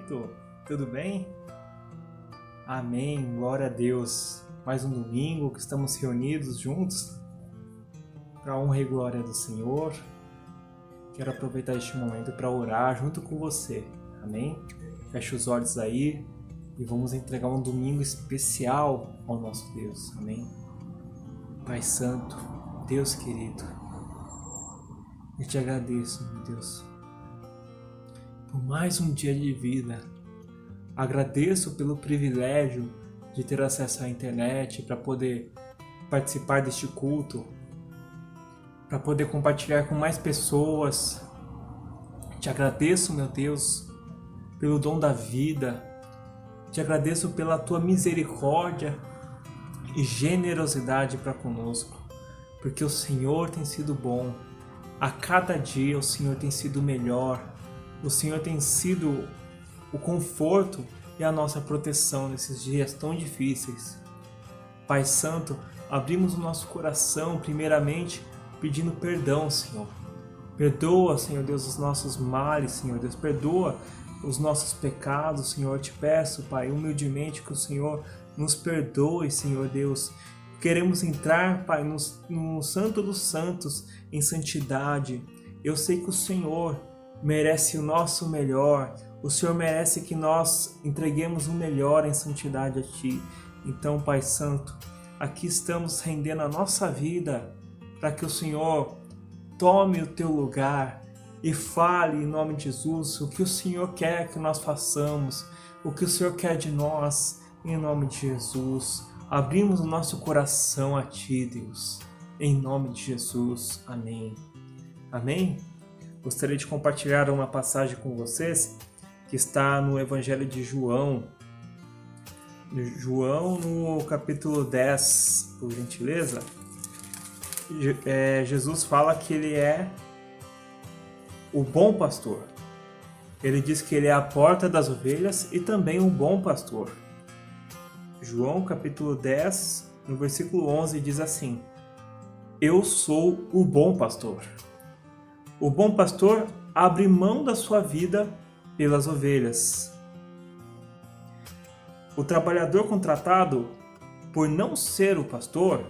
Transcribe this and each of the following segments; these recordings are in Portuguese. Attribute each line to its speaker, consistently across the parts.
Speaker 1: momento? Tudo bem? Amém, glória a Deus. Mais um domingo que estamos reunidos juntos para a honra e glória do Senhor. Quero aproveitar este momento para orar junto com você. Amém? Feche os olhos aí e vamos entregar um domingo especial ao nosso Deus. Amém? Pai Santo, Deus querido, eu te agradeço, meu Deus, por mais um dia de vida. Agradeço pelo privilégio de ter acesso à internet para poder participar deste culto, para poder compartilhar com mais pessoas. Te agradeço, meu Deus, pelo dom da vida. Te agradeço pela tua misericórdia e generosidade para conosco, porque o Senhor tem sido bom. A cada dia o Senhor tem sido melhor. O Senhor tem sido o conforto e a nossa proteção nesses dias tão difíceis. Pai Santo, abrimos o nosso coração primeiramente pedindo perdão, Senhor. Perdoa, Senhor Deus, os nossos males, Senhor Deus. Perdoa os nossos pecados, Senhor. Eu te peço, Pai, humildemente que o Senhor nos perdoe, Senhor Deus. Queremos entrar, Pai, no Santo dos Santos, em santidade. Eu sei que o Senhor merece o nosso melhor. O Senhor merece que nós entreguemos o melhor em santidade a Ti. Então, Pai Santo, aqui estamos rendendo a nossa vida para que o Senhor tome o Teu lugar e fale em nome de Jesus o que o Senhor quer que nós façamos, o que o Senhor quer de nós, em nome de Jesus. Abrimos o nosso coração a Ti, Deus, em nome de Jesus. Amém. Amém? Gostaria de compartilhar uma passagem com vocês que está no Evangelho de João. João, no capítulo 10, por gentileza. Jesus fala que Ele é o bom pastor. Ele diz que Ele é a porta das ovelhas e também o bom pastor. João, capítulo 10, no versículo 11, diz assim: Eu sou o bom pastor. O bom pastor abre mão da sua vida pelas ovelhas. O trabalhador contratado, por não ser o pastor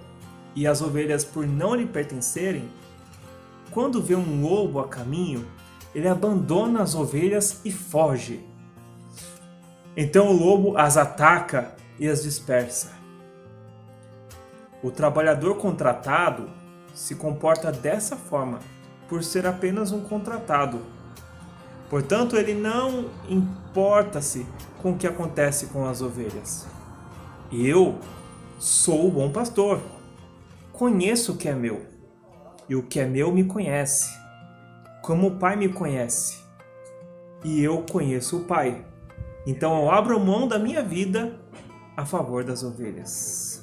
Speaker 1: e as ovelhas por não lhe pertencerem, quando vê um lobo a caminho, ele abandona as ovelhas e foge. Então o lobo as ataca e as dispersa. O trabalhador contratado se comporta dessa forma, por ser apenas um contratado. Portanto, ele não importa-se com o que acontece com as ovelhas. Eu sou o bom pastor. Conheço o que é meu, e o que é meu me conhece, como o Pai me conhece, e eu conheço o Pai. Então eu abro mão da minha vida a favor das ovelhas.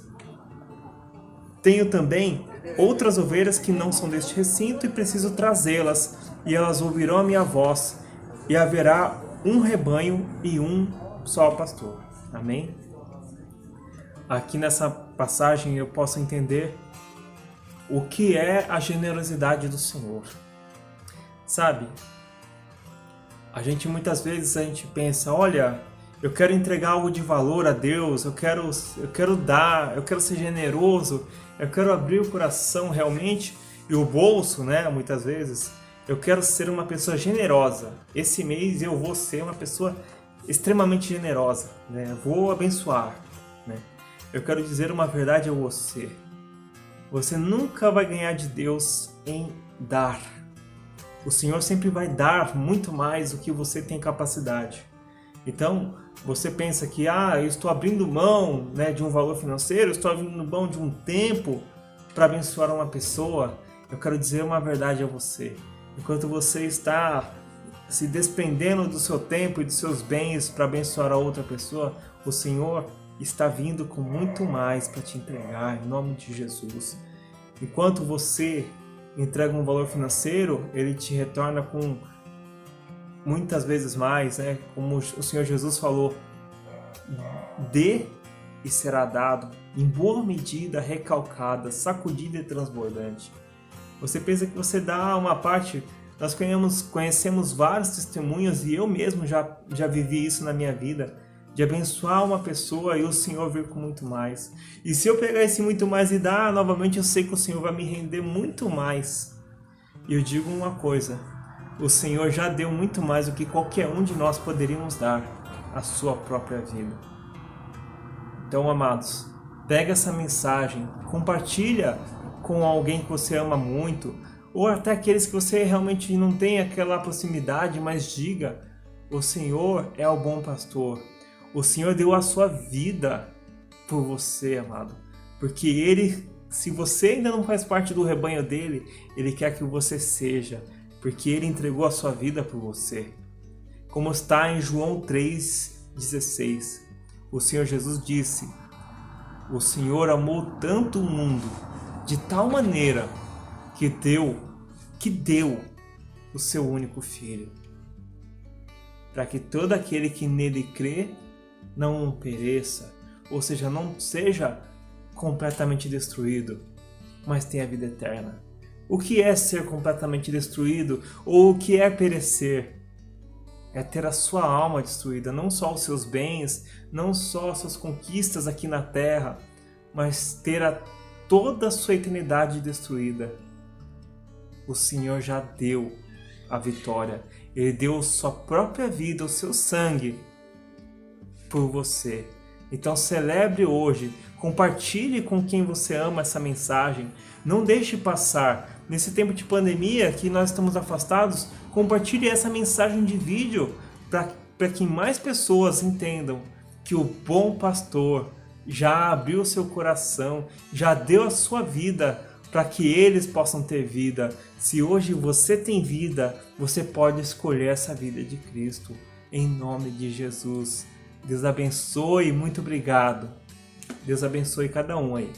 Speaker 1: Tenho também outras ovelhas que não são deste recinto e preciso trazê-las, e elas ouvirão a minha voz, e haverá um rebanho e um só pastor. Amém? Aqui nessa passagem eu posso entender o que é a generosidade do Senhor. Sabe? Muitas vezes a gente pensa, olha, eu quero entregar algo de valor a Deus, eu quero dar, eu quero ser generoso, eu quero abrir o coração realmente e o bolso, né? Muitas vezes, eu quero ser uma pessoa generosa. Esse mês eu vou ser uma pessoa extremamente generosa, né? Vou abençoar, né? Eu quero dizer uma verdade a você. Você nunca vai ganhar de Deus em dar. O Senhor sempre vai dar muito mais do que você tem capacidade. Então, você pensa que eu estou abrindo mão, né, de um valor financeiro, eu estou abrindo mão de um tempo para abençoar uma pessoa. Eu quero dizer uma verdade a você. Enquanto você está se desprendendo do seu tempo e dos seus bens para abençoar a outra pessoa, o Senhor está vindo com muito mais para te entregar, em nome de Jesus. Enquanto você entrega um valor financeiro, Ele te retorna com muitas vezes mais, né? Como o Senhor Jesus falou, dê e será dado, em boa medida, recalcada, sacudida e transbordante. Você pensa que você dá uma parte Nós conhecemos vários testemunhos e eu mesmo já vivi isso na minha vida, de abençoar uma pessoa e o Senhor vir com muito mais. E se eu pegar esse muito mais e dar novamente, eu sei que o Senhor vai me render muito mais. E eu digo uma coisa, o Senhor já deu muito mais do que qualquer um de nós poderíamos dar, a sua própria vida. Então, amados, pega essa mensagem, compartilha com alguém que você ama muito, ou até aqueles que você realmente não tem aquela proximidade, mas diga, o Senhor é o bom pastor. O Senhor deu a sua vida por você, amado. Porque Ele, se você ainda não faz parte do rebanho dele, Ele quer que você seja. Porque Ele entregou a sua vida por você. Como está em João 3,16. O Senhor Jesus disse, o Senhor amou tanto o mundo, de tal maneira, que deu o seu único Filho, para que todo aquele que nele crê não pereça, ou seja, não seja completamente destruído, mas tenha vida eterna. O que é ser completamente destruído, ou o que é perecer? É ter a sua alma destruída, não só os seus bens, não só as suas conquistas aqui na terra, mas ter toda a sua eternidade destruída. O Senhor já deu a vitória. Ele deu sua própria vida, o seu sangue, por você. Então celebre hoje, compartilhe com quem você ama essa mensagem. Não deixe passar. Nesse tempo de pandemia que nós estamos afastados, compartilhe essa mensagem de vídeo para que mais pessoas entendam que o bom pastor já abriu seu coração, já deu a sua vida para que eles possam ter vida. Se hoje você tem vida, você pode escolher essa vida de Cristo. Em nome de Jesus. Deus abençoe, muito obrigado. Deus abençoe cada um aí.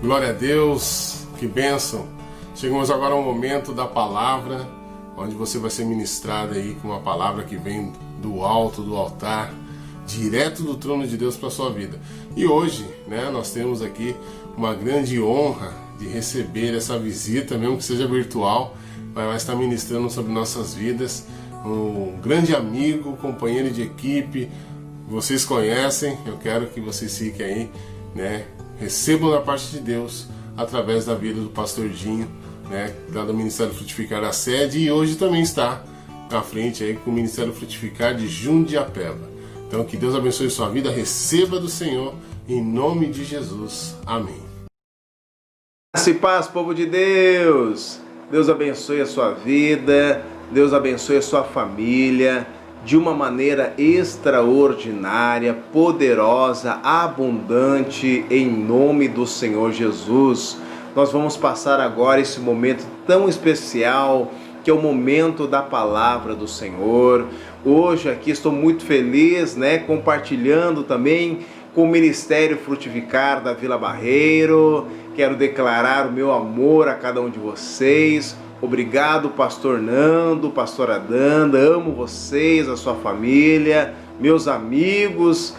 Speaker 2: Glória a Deus, que bênção. Chegamos agora ao momento da palavra, onde você vai ser ministrado aí com uma palavra que vem do alto, do altar, direto do trono de Deus para a sua vida. E hoje, nós temos aqui uma grande honra de receber essa visita, mesmo que seja virtual, vai estar ministrando sobre nossas vidas, um grande amigo, companheiro de equipe, vocês conhecem, eu quero que vocês fiquem aí, recebam da parte de Deus, através da vida do pastor Dinho, lá do Ministério Frutificar da sede, e hoje também está na frente aí com o Ministério Frutificar de Jundiapeba. Então que Deus abençoe sua vida, receba do Senhor, em nome de Jesus. Amém.
Speaker 3: Graça e paz, povo de Deus! Deus abençoe a sua vida, Deus abençoe a sua família, de uma maneira extraordinária, poderosa, abundante, em nome do Senhor Jesus. Nós vamos passar agora esse momento tão especial, que é o momento da palavra do Senhor. Hoje aqui estou muito feliz, compartilhando também com o Ministério Frutificar da Vila Barreiro. Quero declarar o meu amor a cada um de vocês. Obrigado, pastor Nando, pastora Danda, amo vocês, a sua família, meus amigos,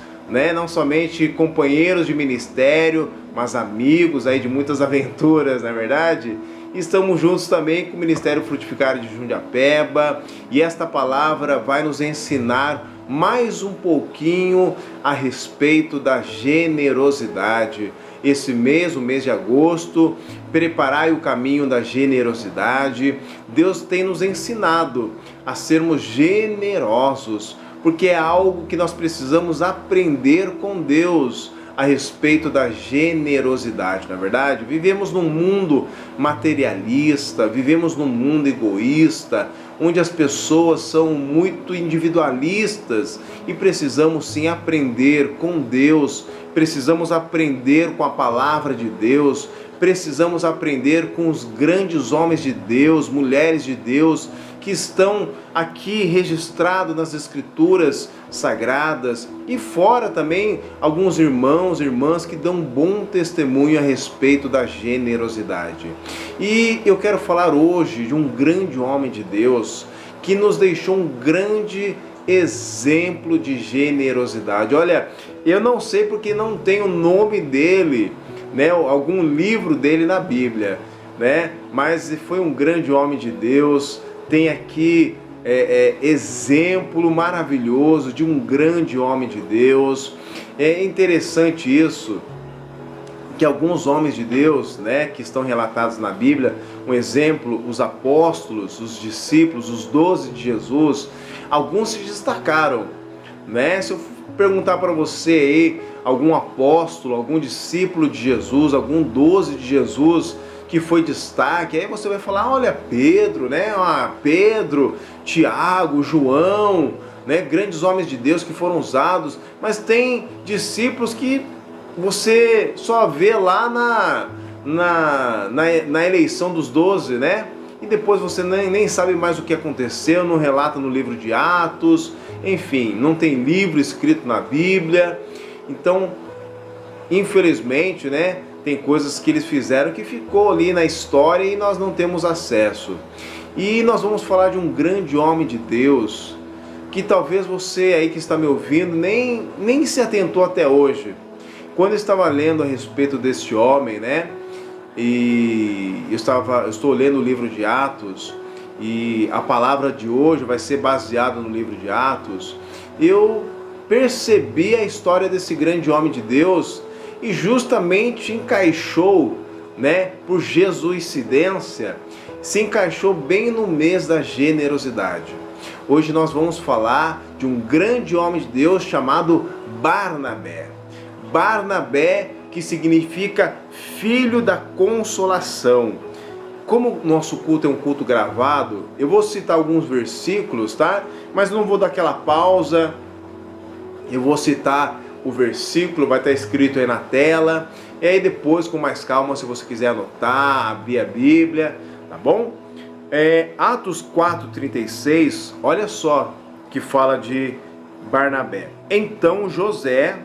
Speaker 3: não somente companheiros de ministério, mas amigos aí de muitas aventuras, não é verdade? Estamos juntos também com o Ministério Frutificar de Jundiapeba, e esta palavra vai nos ensinar mais um pouquinho a respeito da generosidade. Esse mês, o mês de agosto, preparai o caminho da generosidade. Deus tem nos ensinado a sermos generosos, porque é algo que nós precisamos aprender com Deus a respeito da generosidade, não é verdade? Vivemos num mundo materialista, vivemos num mundo egoísta, onde as pessoas são muito individualistas, e precisamos sim aprender com Deus, precisamos aprender com a palavra de Deus, precisamos aprender com os grandes homens de Deus, mulheres de Deus, que estão aqui registrados nas Escrituras Sagradas, e fora também alguns irmãos e irmãs que dão bom testemunho a respeito da generosidade. E eu quero falar hoje de um grande homem de Deus que nos deixou um grande exemplo de generosidade. Olha, eu não sei porque não tem o nome dele, algum livro dele na Bíblia, mas foi um grande homem de Deus. Tem aqui exemplo maravilhoso de um grande homem de Deus. É interessante isso, que alguns homens de Deus, que estão relatados na Bíblia, um exemplo, os apóstolos, os discípulos, os 12 de Jesus, alguns se destacaram, Se eu perguntar para você aí, algum apóstolo, algum discípulo de Jesus, algum 12 de Jesus que foi destaque, aí você vai falar, olha, Pedro, Pedro, Tiago, João, grandes homens de Deus que foram usados, mas tem discípulos que você só vê lá na eleição dos 12, e depois você nem sabe mais o que aconteceu, não relata no livro de Atos, enfim, não tem livro escrito na Bíblia. Então, infelizmente, tem coisas que eles fizeram que ficou ali na história e nós não temos acesso. E nós vamos falar de um grande homem de Deus, que talvez você aí que está me ouvindo nem se atentou até hoje. Quando eu estava lendo a respeito desse homem, e eu estou lendo o livro de Atos, e a palavra de hoje vai ser baseada no livro de Atos, eu percebi a história desse grande homem de Deus, e justamente encaixou, por jesuicidência, se encaixou bem no mês da generosidade. Hoje nós vamos falar de um grande homem de Deus chamado Barnabé. Barnabé, que significa filho da consolação. Como o nosso culto é um culto gravado, eu vou citar alguns versículos, mas não vou dar aquela pausa. Eu vou citar o versículo, vai estar escrito aí na tela, e aí depois, com mais calma, se você quiser anotar, abrir a Bíblia, tá bom? Atos 4,36, olha só que fala de Barnabé. Então José,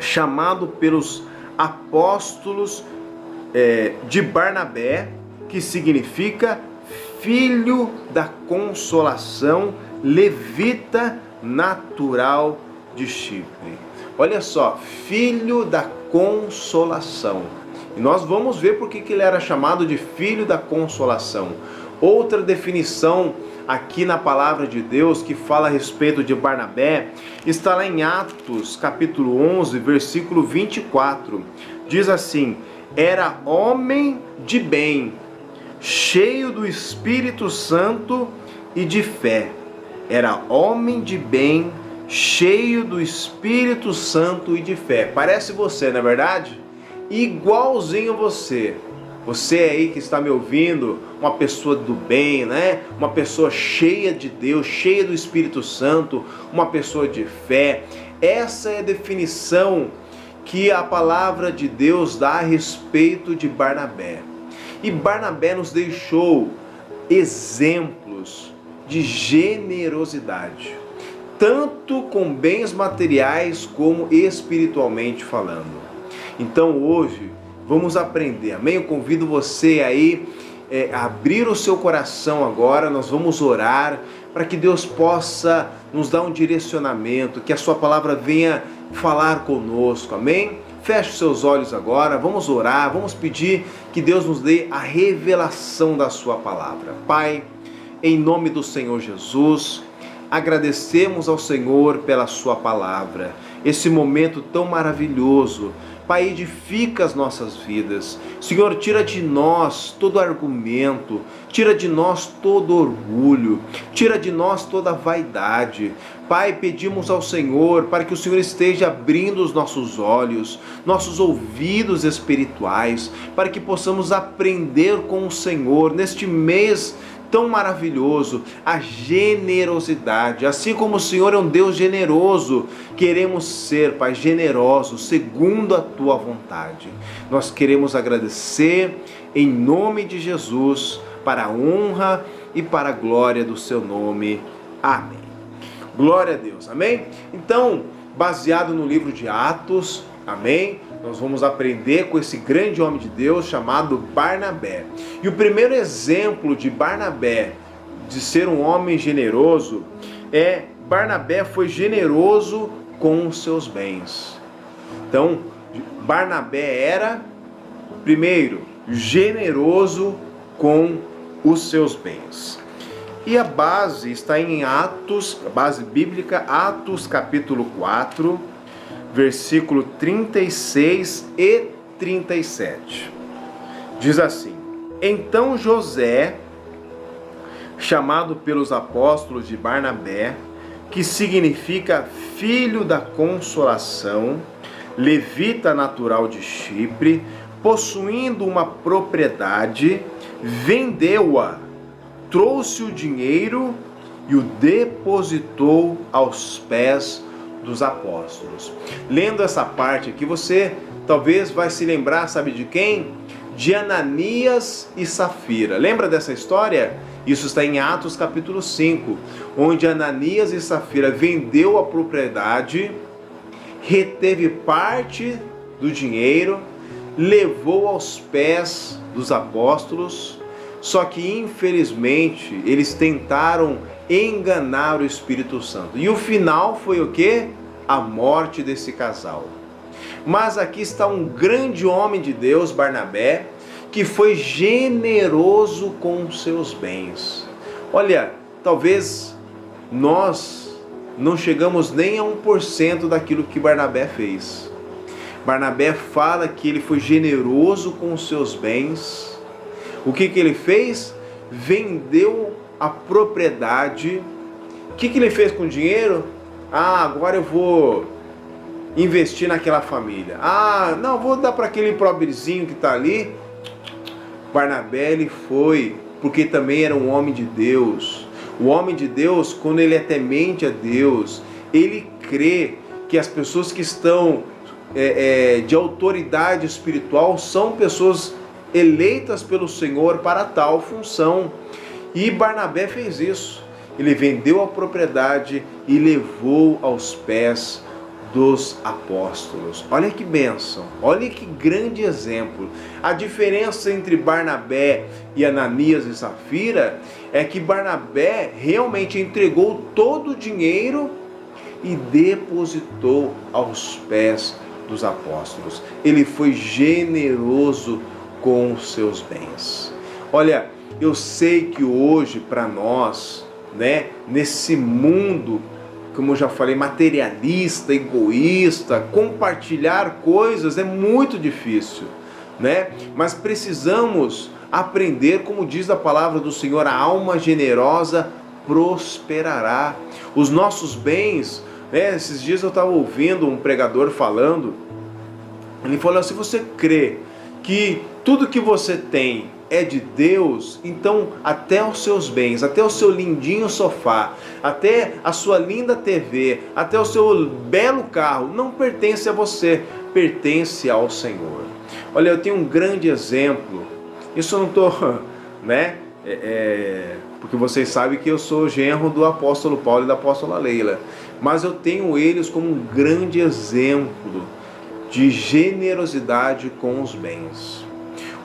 Speaker 3: chamado pelos apóstolos de Barnabé, que significa filho da consolação, levita natural de Chipre. Olha só, filho da consolação. E nós vamos ver por que ele era chamado de filho da consolação. Outra definição aqui na palavra de Deus que fala a respeito de Barnabé está lá em Atos, capítulo 11, versículo 24. Diz assim: era homem de bem, cheio do Espírito Santo e de fé. Era homem de bem, cheio do Espírito Santo e de fé. Parece você, não é verdade? Igualzinho você. Você aí que está me ouvindo, uma pessoa do bem, né? Uma pessoa cheia de Deus, cheia do Espírito Santo, uma pessoa de fé. Essa é a definição que a palavra de Deus dá a respeito de Barnabé. E Barnabé nos deixou exemplos de generosidade, tanto com bens materiais como espiritualmente falando. Então hoje vamos aprender, amém? Eu convido você aí a abrir o seu coração agora, nós vamos orar para que Deus possa nos dar um direcionamento, que a sua palavra venha falar conosco, amém? Feche os seus olhos agora, vamos orar, vamos pedir que Deus nos dê a revelação da sua palavra. Pai, em nome do Senhor Jesus, agradecemos ao Senhor pela sua palavra, esse momento tão maravilhoso. Pai, edifica as nossas vidas. Senhor, tira de nós todo argumento, tira de nós todo orgulho, tira de nós toda vaidade. Pai, pedimos ao Senhor para que o Senhor esteja abrindo os nossos olhos, nossos ouvidos espirituais, para que possamos aprender com o Senhor neste mês tão maravilhoso, a generosidade. Assim como o Senhor é um Deus generoso, queremos ser, Pai, generosos, segundo a Tua vontade. Nós queremos agradecer em nome de Jesus, para a honra e para a glória do Seu nome. Amém. Glória a Deus, amém? Então, baseado no livro de Atos, amém? Nós vamos aprender com esse grande homem de Deus chamado Barnabé. E o primeiro exemplo de Barnabé, de ser um homem generoso, Barnabé foi generoso com os seus bens. Então, Barnabé era, primeiro, generoso com os seus bens. E a base está em Atos, a base bíblica, Atos capítulo 4, versículo 36 e 37. Diz assim: então José, chamado pelos apóstolos de Barnabé, que significa filho da consolação, levita natural de Chipre, possuindo uma propriedade, vendeu-a, trouxe o dinheiro e o depositou aos pés dos apóstolos. Lendo essa parte aqui, você talvez vai se lembrar, sabe de quem? De Ananias e Safira. Lembra dessa história? Isso está em Atos capítulo 5, onde Ananias e Safira vendeu a propriedade, reteve parte do dinheiro, levou aos pés dos apóstolos, só que infelizmente eles tentaram enganar o Espírito Santo. E o final foi o quê? A morte desse casal. Mas aqui está um grande homem de Deus, Barnabé, que foi generoso com os seus bens. Olha, talvez nós não chegamos nem a 1% daquilo que Barnabé fez. Barnabé fala que ele foi generoso com os seus bens. O que ele fez? Vendeu a propriedade. O que ele fez com o dinheiro? Agora eu vou investir naquela família. Não, vou dar para aquele pobrezinho que está ali. Barnabé, ele foi, porque também era um homem de Deus. O homem de Deus, quando ele é temente a Deus, ele crê que as pessoas que estão de autoridade espiritual são pessoas eleitas pelo Senhor para tal função. E Barnabé fez isso. Ele vendeu a propriedade e levou aos pés dos apóstolos. Olha que bênção, olha que grande exemplo. A diferença entre Barnabé e Ananias e Safira é que Barnabé realmente entregou todo o dinheiro e depositou aos pés dos apóstolos. Ele foi generoso com os seus bens. Olha, eu sei que hoje para nós, né, nesse mundo, como eu já falei, materialista, egoísta, compartilhar coisas é muito difícil, né? Mas precisamos aprender, como diz a palavra do Senhor, a alma generosa prosperará. Os nossos bens, né? Esses dias eu estava ouvindo um pregador falando, ele falou: se você crê que tudo que você tem é de Deus, então até os seus bens, até o seu lindinho sofá, até a sua linda TV, até o seu belo carro, não pertence a você, pertence ao Senhor. Olha, eu tenho um grande exemplo, isso eu não estou, né, porque vocês sabem que eu sou genro do apóstolo Paulo e da apóstola Leila, mas eu tenho eles como um grande exemplo de generosidade com os bens.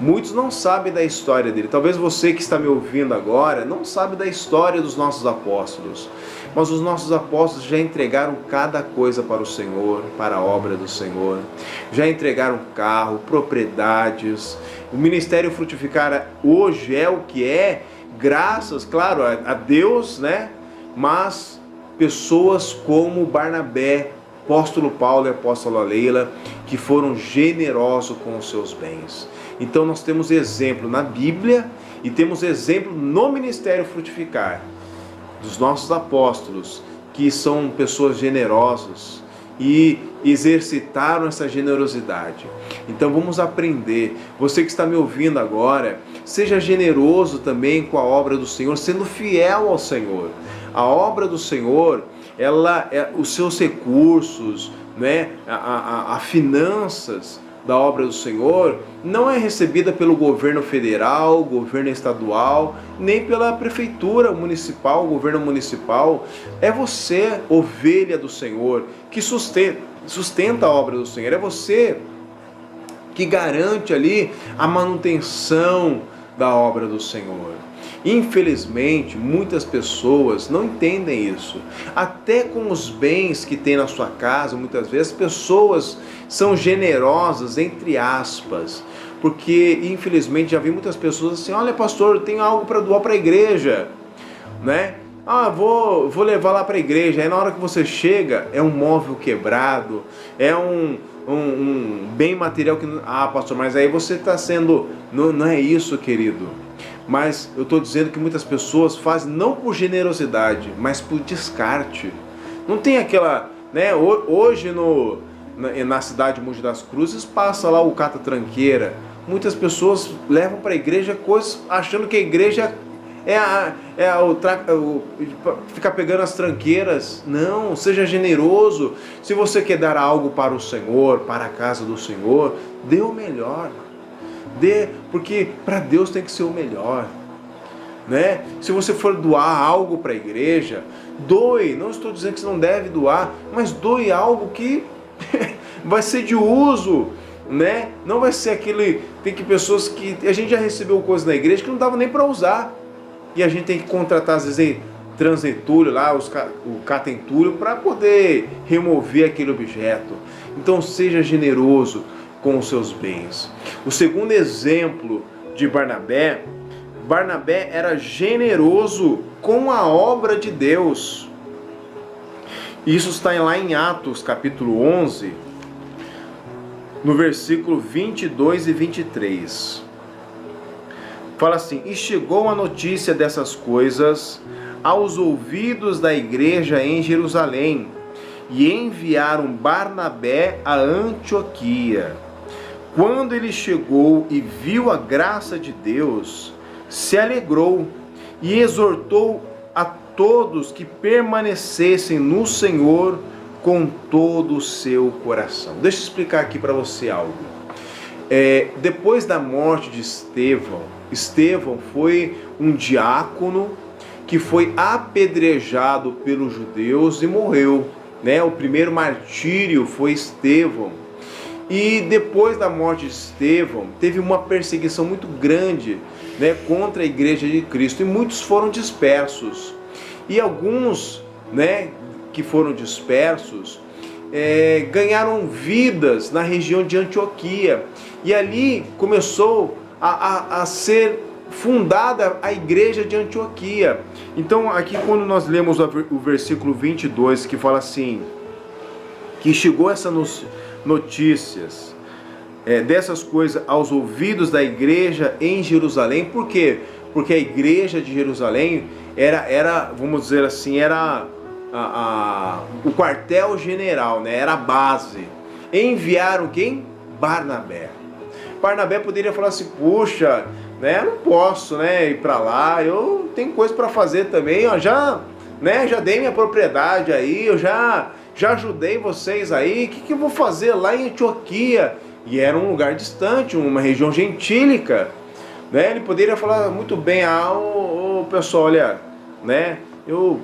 Speaker 3: Muitos não sabem da história dele. Talvez você que está me ouvindo agora não sabe da história dos nossos apóstolos. Mas os nossos apóstolos já entregaram cada coisa para o Senhor, para a obra do Senhor. Já entregaram carro, propriedades. O ministério Frutificar hoje é o que é, graças, claro, a Deus, né? Mas pessoas como Barnabé, apóstolo Paulo e apóstola Leila, que foram generosos com os seus bens. Então nós temos exemplo na Bíblia e temos exemplo no Ministério Frutificar dos nossos apóstolos, que são pessoas generosas e exercitaram essa generosidade. Então vamos aprender. Você que está me ouvindo agora, seja generoso também com a obra do Senhor, sendo fiel ao Senhor. A obra do Senhor, os seus recursos, né, a finanças da obra do Senhor não é recebida pelo governo federal, governo estadual, nem pela prefeitura municipal, governo municipal. É você, ovelha do Senhor, que sustenta a obra do Senhor. É você que garante ali a manutenção da obra do Senhor. Infelizmente, muitas pessoas não entendem isso. Até com os bens que tem na sua casa, muitas vezes, pessoas são generosas, entre aspas, porque infelizmente já vi muitas pessoas assim: olha, pastor, eu tenho algo para doar para a igreja, né? Vou levar lá para a igreja. Aí na hora que você chega, é um móvel quebrado, é um bem material que... pastor, mas aí você está sendo... Não é isso, querido. Mas eu estou dizendo que muitas pessoas fazem não por generosidade, mas por descarte. Não tem aquela, né? Hoje na cidade de Mogi das Cruzes passa lá o cata-tranqueira. Muitas pessoas levam para a igreja coisas achando que a igreja ficar pegando as tranqueiras. Não, seja generoso. Se você quer dar algo para o Senhor, para a casa do Senhor, dê o melhor. Porque para Deus tem que ser o melhor, né? Se você for doar algo para a igreja, doe. Não estou dizendo que você não deve doar, mas doe algo que vai ser de uso, né? Não vai ser aquele... Tem que pessoas que... A gente já recebeu coisas na igreja que não dava nem para usar. E a gente tem que contratar, às vezes, transentúlio lá, o catentúlio, para poder remover aquele objeto. Então seja generoso com os seus bens. O segundo exemplo de Barnabé era generoso com a obra de Deus. Isso está lá em Atos capítulo 11, no versículo 22 e 23. Fala assim: e chegou a notícia dessas coisas aos ouvidos da igreja em Jerusalém, e enviaram Barnabé a Antioquia. Quando ele chegou e viu a graça de Deus, se alegrou e exortou a todos que permanecessem no Senhor com todo o seu coração. Deixa eu explicar aqui para você algo. Depois da morte de Estevão foi um diácono que foi apedrejado pelos judeus e morreu. né? O primeiro martírio foi Estevão. E depois da morte de Estevão, teve uma perseguição muito grande, né, contra a igreja de Cristo, e muitos foram dispersos. E alguns, né, que foram dispersos, ganharam vidas na região de Antioquia. E ali começou a ser fundada a igreja de Antioquia. Então aqui quando nós lemos o versículo 22, que fala assim, que chegou essas notícias dessas coisas aos ouvidos da igreja em Jerusalém. Por quê? Porque a igreja de Jerusalém era vamos dizer assim, era o quartel-general, né? Era a base. Enviaram quem? Barnabé. Barnabé poderia falar assim, puxa, né, eu não posso, né, ir para lá, eu tenho coisa para fazer também, ó, já dei minha propriedade aí, eu já ajudei vocês aí, o que eu vou fazer lá em Antioquia? E era um lugar distante, uma região gentílica, né? Ele poderia falar muito bem, ô pessoal, olha, né, eu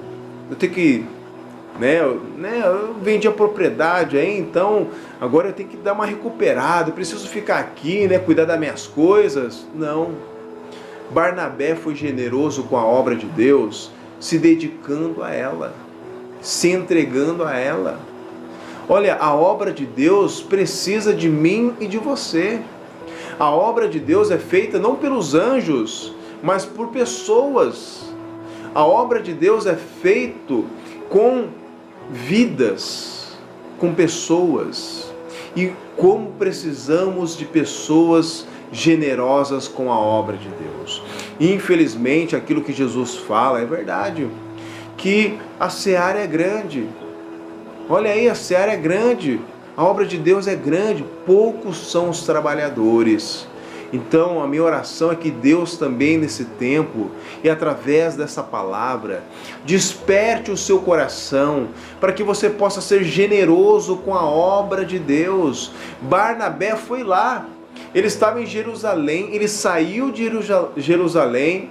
Speaker 3: tenho que, eu vendi a propriedade aí, então agora eu tenho que dar uma recuperada, eu preciso ficar aqui, né, cuidar das minhas coisas. Não. Barnabé foi generoso com a obra de Deus, se dedicando a ela, se entregando a ela. Olha, a obra de Deus precisa de mim e de você. A obra de Deus é feita não pelos anjos, mas por pessoas. A obra de Deus é feita com vidas, com pessoas. E como precisamos de pessoas generosas com a obra de Deus. Infelizmente, aquilo que Jesus fala é verdade, que a seara é grande. Olha aí, a seara é grande, a obra de Deus é grande, poucos são os trabalhadores. Então a minha oração é que Deus também nesse tempo e através dessa palavra desperte o seu coração para que você possa ser generoso com a obra de Deus. Barnabé foi lá, ele estava em Jerusalém, ele saiu de Jerusalém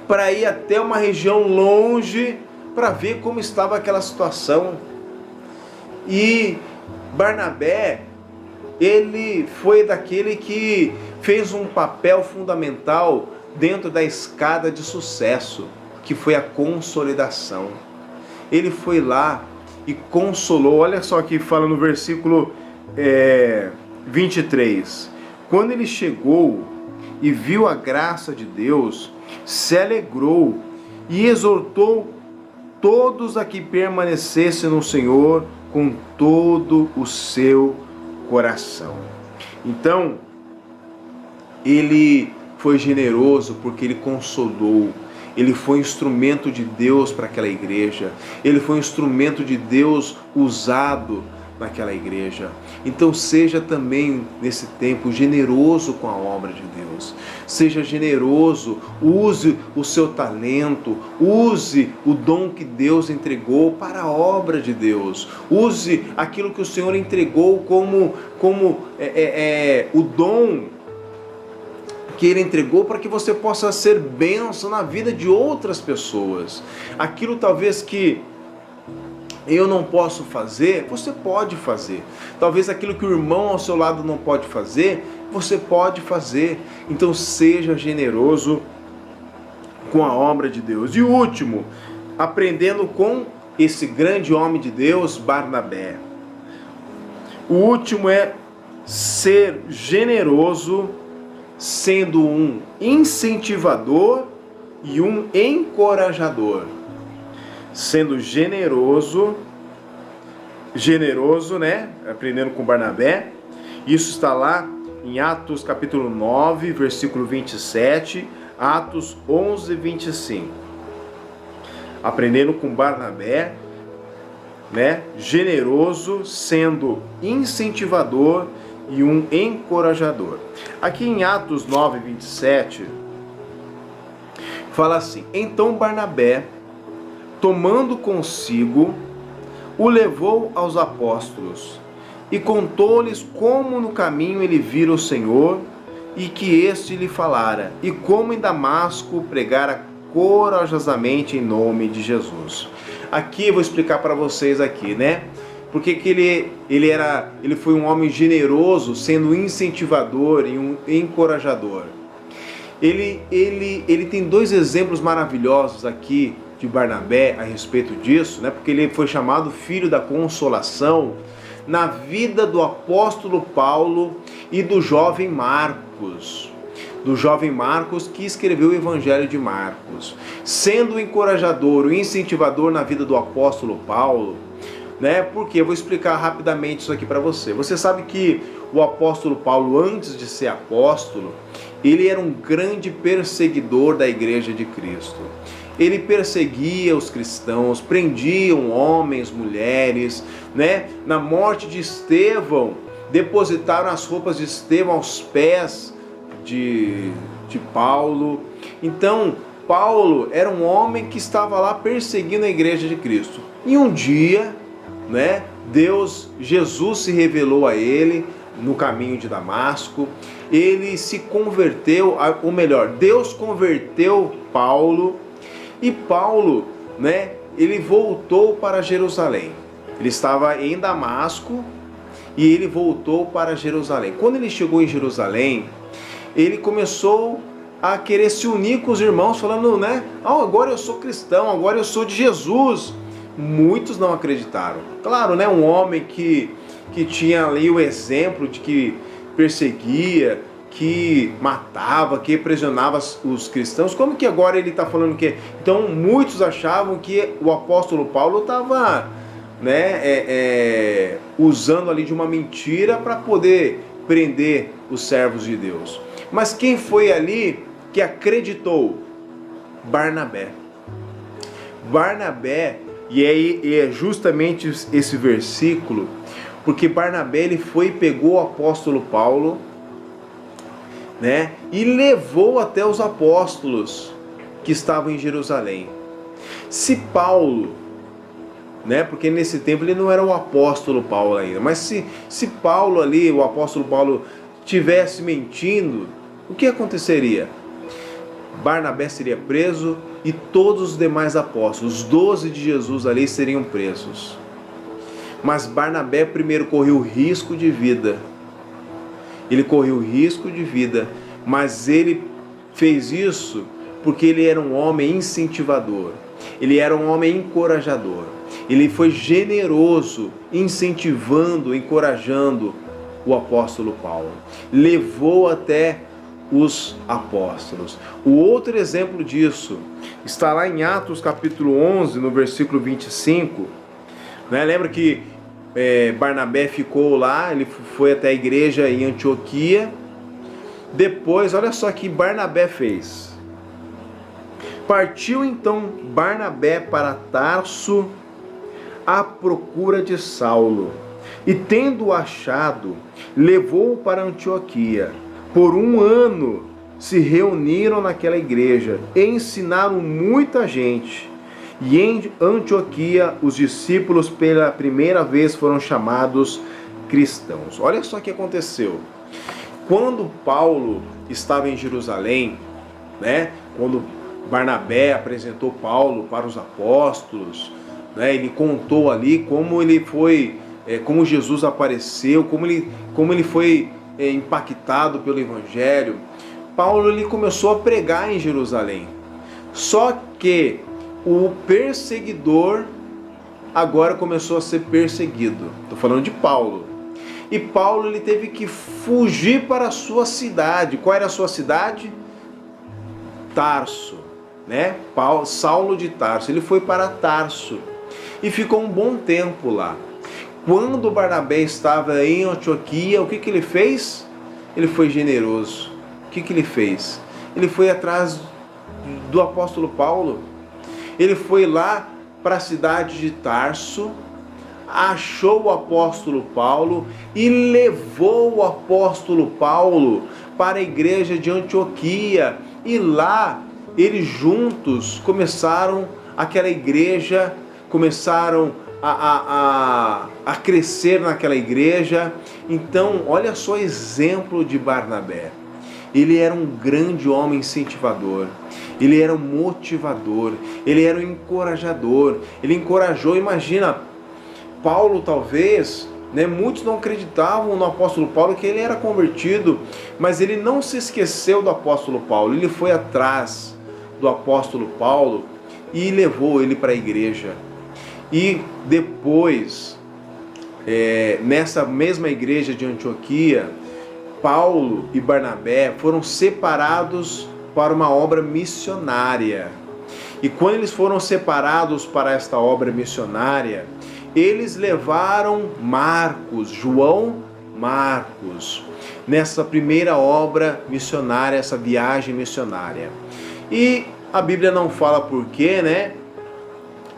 Speaker 3: para ir até uma região longe para ver como estava aquela situação. E Barnabé, ele foi daquele que fez um papel fundamental dentro da escada de sucesso, que foi a consolidação. Ele foi lá e consolou. Olha só que fala no versículo 23. Quando ele chegou e viu a graça de Deus, se alegrou e exortou todos a que permanecessem no Senhor com todo o seu coração. Então, ele foi generoso porque ele consolou, ele foi instrumento de Deus para aquela igreja, ele foi instrumento de Deus usado naquela igreja. Então seja também nesse tempo generoso com a obra de Deus, seja generoso, use o seu talento, use o dom que Deus entregou para a obra de Deus, use aquilo que o Senhor entregou como o dom que Ele entregou para que você possa ser bênção na vida de outras pessoas. Aquilo talvez que eu não posso fazer, você pode fazer. Talvez aquilo que o irmão ao seu lado não pode fazer, você pode fazer. Então seja generoso com a obra de Deus. E o último, aprendendo com esse grande homem de Deus, Barnabé. O último é ser generoso, sendo um incentivador e um encorajador. Sendo generoso, né? Aprendendo com Barnabé. Isso está lá em Atos capítulo 9, versículo 27, Atos 11, 25. Aprendendo com Barnabé, né? Generoso, sendo incentivador e um encorajador. Aqui em Atos 9, 27, fala assim: então Barnabé, tomando consigo, o levou aos apóstolos e contou-lhes como no caminho ele vira o Senhor e que este lhe falara, e como em Damasco pregara corajosamente em nome de Jesus. Aqui eu vou explicar para vocês aqui, né? Porque que ele foi um homem generoso, sendo incentivador e um encorajador. Ele tem dois exemplos maravilhosos aqui de Barnabé a respeito disso, né? Porque ele foi chamado filho da consolação na vida do apóstolo Paulo e do jovem Marcos. Do jovem Marcos que escreveu o Evangelho de Marcos. Sendo o encorajador, o incentivador na vida do apóstolo Paulo, né? Porque eu vou explicar rapidamente isso aqui para você. Você sabe que o apóstolo Paulo, antes de ser apóstolo, ele era um grande perseguidor da igreja de Cristo. Ele perseguia os cristãos, prendiam homens, mulheres, né? Na morte de Estevão, depositaram as roupas de Estevão aos pés de Paulo. Então, Paulo era um homem que estava lá perseguindo a igreja de Cristo. E um dia, né, Jesus se revelou a ele no caminho de Damasco. Ele se converteu, ou melhor, Deus converteu Paulo, e Paulo, né, ele voltou para Jerusalém. Ele estava em Damasco e ele voltou para Jerusalém. Quando ele chegou em Jerusalém, ele começou a querer se unir com os irmãos, falando, né, agora eu sou cristão, agora eu sou de Jesus. Muitos não acreditaram. Claro, né, um homem que tinha ali o exemplo de que perseguia, que matava, que aprisionava os cristãos, como que agora ele está falando que... Então muitos achavam que o apóstolo Paulo estava, né, usando ali de uma mentira para poder prender os servos de Deus. Mas quem foi ali que acreditou? Barnabé. Barnabé, e é justamente esse versículo, porque Barnabé ele foi e pegou o apóstolo Paulo, né, e levou até os apóstolos que estavam em Jerusalém. Se Paulo, né, porque nesse tempo ele não era o apóstolo Paulo ainda, mas se Paulo ali, o apóstolo Paulo, tivesse mentindo, o que aconteceria? Barnabé seria preso e todos os demais apóstolos, os 12 de Jesus ali, seriam presos. Mas Barnabé primeiro correu risco de vida. Ele correu risco de vida, mas ele fez isso porque ele era um homem incentivador. Ele era um homem encorajador. Ele foi generoso, incentivando, encorajando o apóstolo Paulo. Levou até os apóstolos. O outro exemplo disso está lá em Atos capítulo 11, no versículo 25. Né? Lembra que Barnabé ficou lá, ele foi até a igreja em Antioquia. Depois, olha só o que Barnabé fez. Partiu então Barnabé para Tarso à procura de Saulo, e tendo-o achado, levou-o para Antioquia. Por 1 ano se reuniram naquela igreja e ensinaram muita gente. E em Antioquia os discípulos pela primeira vez foram chamados cristãos. Olha só o que aconteceu. Quando Paulo estava em Jerusalém, né, quando Barnabé apresentou Paulo para os apóstolos, né, ele contou ali como ele foi, como Jesus apareceu, como ele foi impactado pelo Evangelho. Paulo ele começou a pregar em Jerusalém. Só que o perseguidor agora começou a ser perseguido. Estou falando de Paulo. E Paulo ele teve que fugir para a sua cidade. Qual era a sua cidade? Tarso, né? Saulo de Tarso. Ele foi para Tarso e ficou um bom tempo lá. Quando Barnabé estava em Antioquia, o que ele fez? Ele foi generoso. O que ele fez? Ele foi atrás do apóstolo Paulo. Ele foi lá para a cidade de Tarso, achou o apóstolo Paulo e levou o apóstolo Paulo para a igreja de Antioquia. E lá, eles juntos começaram aquela igreja, começaram a crescer naquela igreja. Então, olha só o exemplo de Barnabé. Ele era um grande homem incentivador, ele era um motivador, ele era um encorajador, ele encorajou. Imagina, Paulo talvez, né, muitos não acreditavam no apóstolo Paulo que ele era convertido, mas ele não se esqueceu do apóstolo Paulo, ele foi atrás do apóstolo Paulo e levou ele para a igreja. E depois, nessa mesma igreja de Antioquia, Paulo e Barnabé foram separados para uma obra missionária. E quando eles foram separados para esta obra missionária, eles levaram Marcos, João Marcos, nessa primeira obra missionária, essa viagem missionária. E a Bíblia não fala por quê, né?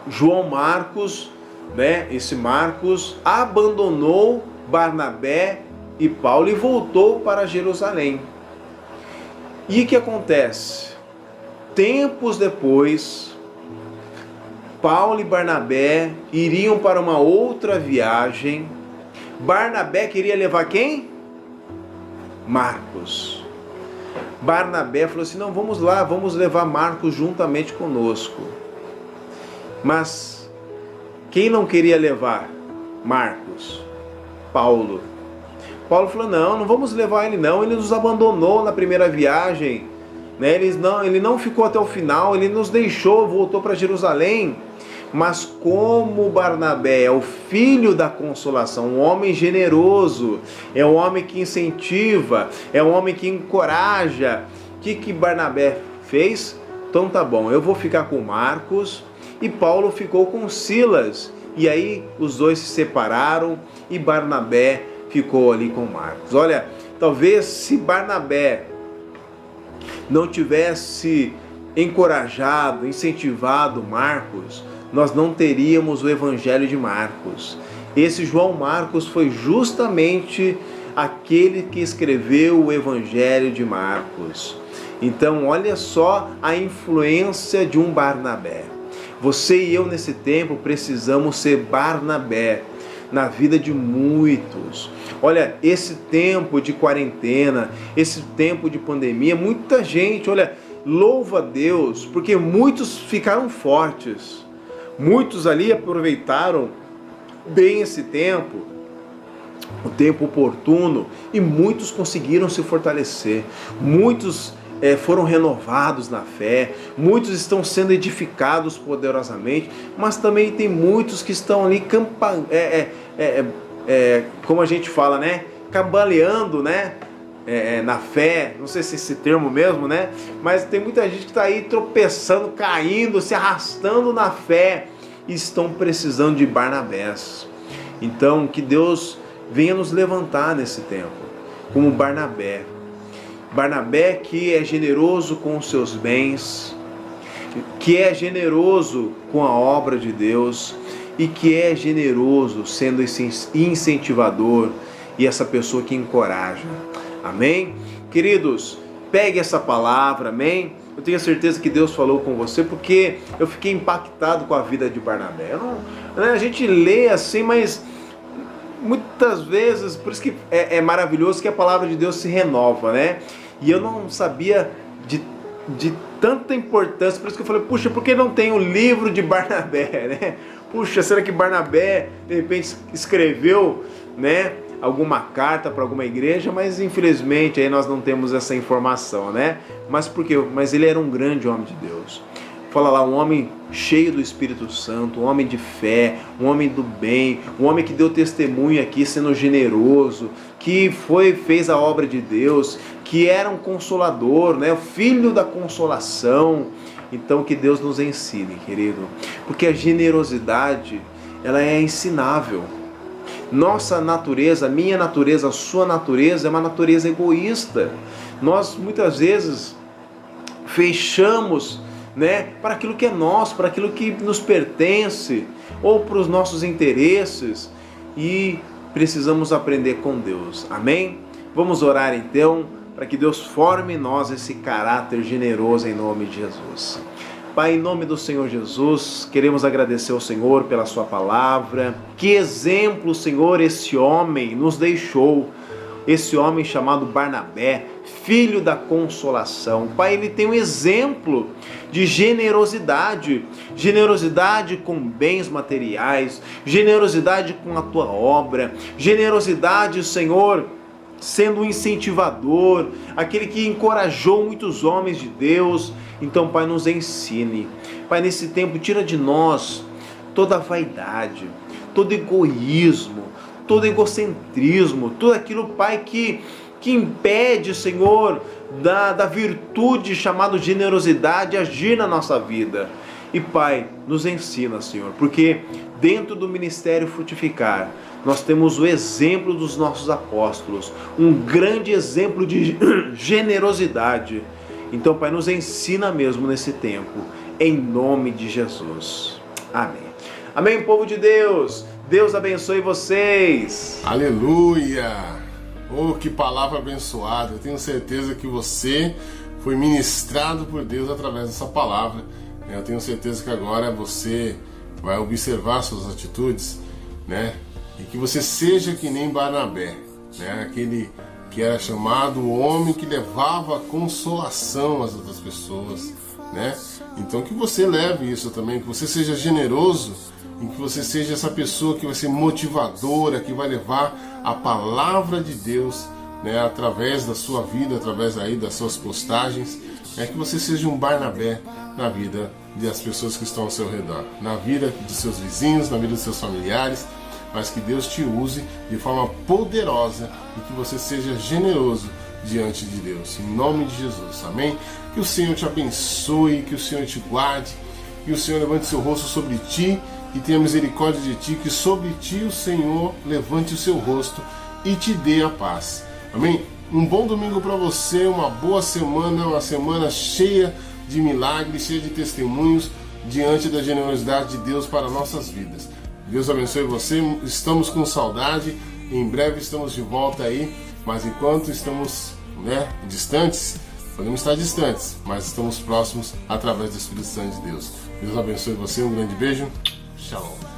Speaker 3: João Marcos, né? Esse Marcos abandonou Barnabé e Paulo e voltou para Jerusalém. E o que acontece? Tempos depois, Paulo e Barnabé iriam para uma outra viagem. Barnabé queria levar quem? Marcos. Barnabé falou assim: não, vamos lá, vamos levar Marcos juntamente conosco. Mas quem não queria levar Marcos? Paulo. Paulo falou: não vamos levar ele não, ele nos abandonou na primeira viagem, né? Ele não ficou até o final, ele nos deixou, voltou para Jerusalém. Mas como Barnabé é o filho da consolação, um homem generoso, é um homem que incentiva, é um homem que encoraja, o que Barnabé fez? Então tá bom, eu vou ficar com Marcos, e Paulo ficou com Silas. E aí os dois se separaram e Barnabé ficou ali com Marcos. Olha, talvez se Barnabé não tivesse encorajado, incentivado Marcos, nós não teríamos o Evangelho de Marcos. Esse João Marcos foi justamente aquele que escreveu o Evangelho de Marcos. Então, olha só a influência de um Barnabé. Você e eu, nesse tempo, precisamos ser Barnabé na vida de muitos. Olha, esse tempo de quarentena, esse tempo de pandemia, muita gente, olha, louva a Deus, porque muitos ficaram fortes. Muitos ali aproveitaram bem esse tempo, o tempo oportuno, e muitos conseguiram se fortalecer. Muitos foram renovados na fé, muitos estão sendo edificados poderosamente, mas também tem muitos que estão ali como a gente fala, né? Cambaleando, né? Na fé, não sei se é esse termo mesmo, né? Mas tem muita gente que está aí tropeçando, caindo, se arrastando na fé, e estão precisando de Barnabés. Então, que Deus venha nos levantar nesse tempo, como Barnabé. Barnabé que é generoso com os seus bens, que é generoso com a obra de Deus e que é generoso sendo esse incentivador e essa pessoa que encoraja. Amém? Queridos, pegue essa palavra, amém? Eu tenho certeza que Deus falou com você, porque eu fiquei impactado com a vida de Barnabé. A gente lê assim, mas muitas vezes, por isso que é maravilhoso que a palavra de Deus se renova, né? E eu não sabia de tanta importância, por isso que eu falei, puxa, por que não tem o livro de Barnabé, né? Puxa, será que Barnabé, de repente, escreveu, né, alguma carta para alguma igreja? Mas infelizmente aí nós não temos essa informação, né? Mas por quê? Mas ele era um grande homem de Deus. Fala lá, um homem cheio do Espírito Santo, um homem de fé, um homem do bem, um homem que deu testemunho aqui sendo generoso, que fez a obra de Deus, que era um consolador, né? O filho da consolação. Então que Deus nos ensine, querido, porque a generosidade, ela é ensinável. Nossa natureza, minha natureza, a sua natureza é uma natureza egoísta. Nós muitas vezes fechamos, né, para aquilo que é nosso, para aquilo que nos pertence, ou para os nossos interesses, e precisamos aprender com Deus. Amém? Vamos orar então, para que Deus forme em nós esse caráter generoso em nome de Jesus. Pai, em nome do Senhor Jesus, queremos agradecer ao Senhor pela sua palavra. Que exemplo, Senhor, esse homem nos deixou. esse homem chamado Barnabé, filho da consolação. Pai, ele tem um exemplo de generosidade, generosidade com bens materiais, generosidade com a tua obra, generosidade, Senhor, sendo um incentivador, aquele que encorajou muitos homens de Deus. Então, Pai, nos ensine. Pai, nesse tempo, tira de nós toda a vaidade, todo egoísmo, todo egocentrismo, tudo aquilo, Pai, que impede, Senhor, da virtude chamada generosidade agir na nossa vida. E, Pai, nos ensina, Senhor, porque dentro do Ministério Frutificar, nós temos o exemplo dos nossos apóstolos, um grande exemplo de generosidade. Então, Pai, nos ensina mesmo nesse tempo, em nome de Jesus. Amém. Amém, povo de Deus. Deus abençoe vocês.
Speaker 2: Aleluia! Oh, que palavra abençoada! Eu tenho certeza que você foi ministrado por Deus através dessa palavra. Eu tenho certeza que agora você vai observar suas atitudes, né? E que você seja que nem Barnabé, né? Aquele que era chamado o homem que levava consolação às outras pessoas, né? Então que você leve isso também, que você seja generoso, e que você seja essa pessoa que vai ser motivadora, que vai levar a palavra de Deus, né, através da sua vida, através aí das suas postagens, que você seja um Barnabé na vida das pessoas que estão ao seu redor, na vida dos seus vizinhos, na vida dos seus familiares, mas que Deus te use de forma poderosa e que você seja generoso diante de Deus, em nome de Jesus, amém? Que o Senhor te abençoe, que o Senhor te guarde, que o Senhor levante seu rosto sobre ti e tenha misericórdia de ti, que sobre ti o Senhor levante o seu rosto e te dê a paz, amém? Um bom domingo para você, uma boa semana, uma semana cheia de milagres, cheia de testemunhos diante da generosidade de Deus para nossas vidas. Deus abençoe você, estamos com saudade, em breve estamos de volta aí, mas enquanto estamos distantes, podemos estar distantes, mas estamos próximos através do Espírito Santo de Deus. Deus abençoe você, um grande beijo, shalom.